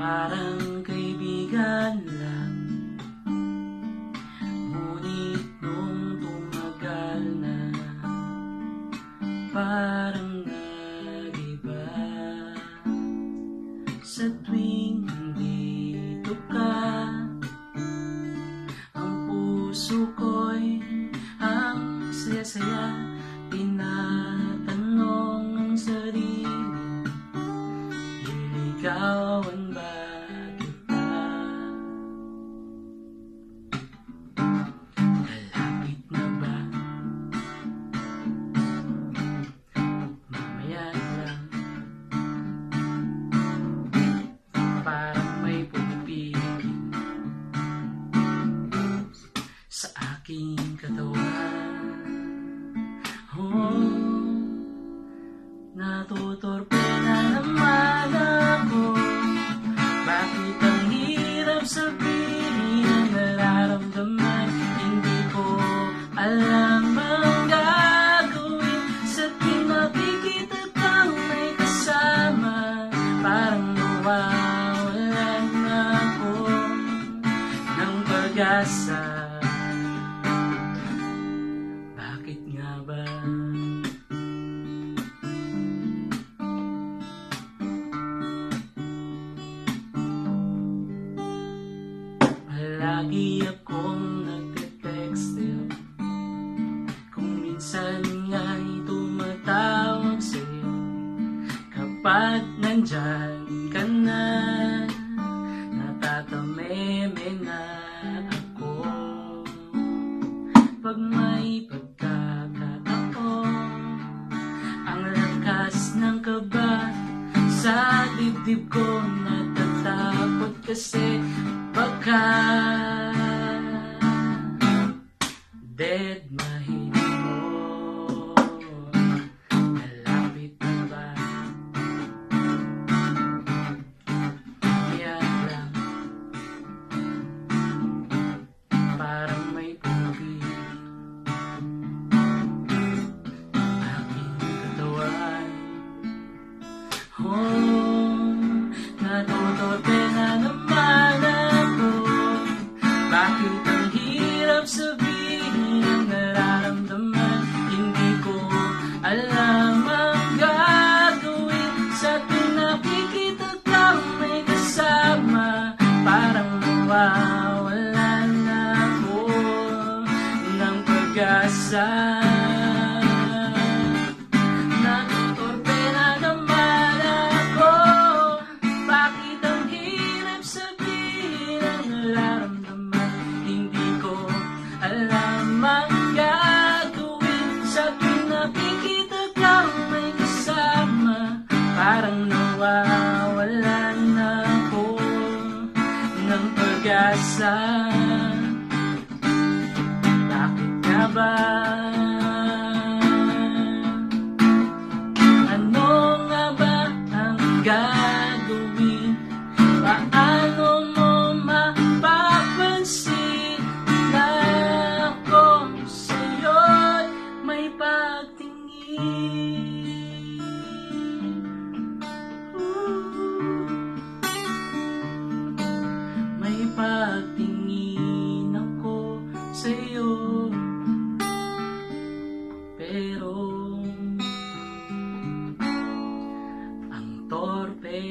parang kaibigan lang. Ngunit nung tumagal na, parang nag-iba. Sa tuwing nandito ka, ang puso ko'y ang saya-saya. Tinatanong ang sarili, iligawan ba kita? Malapit na ba? Mamaya lang, parang may pumipigil sa aking katawan. Oh, natutorpe na naman ako. Bakit ang hirap sabihin ang nararamdaman? Hindi ko alam ang gagawin sa tuwing nakikita kang may kasama. Parang nawawalan na ako ng pag-asa. Bakit nga ba? Palagi akong nagte-text sa'yo, kung minsan nga'y tumatawag sa'yo. Kapag nandyan ka na, natatameme na ako. Pag may pagkakataon, ang lakas ng kaba sa dibdib ko, natatakot kasi baka dead mahina mo. Malapit na ba? Kaya lang, parang may pumipigil aking katawan. Oh, natutorpe na naman ako. Bakit ang hirap sabihin ang nararamdaman? Hindi ko alam ang gagawin sa tuwing nakikita kang may kasama. Parang nawawalan na ako ng pag-asa. Natutorpe na naman ako. Bakit ang hirap sabihin ang nararamdaman? Hindi ko alam ang gagawin sa tuwing nakikita kang may kasama. Parang nawawalan na ako ng pag-asa. Bakit nga ba? Ano nga ba ang gagawin? Paano mo mapapansin na ako sa'yo'y may pagtingin? May pagtingin ako sa'yo, pero ang torpe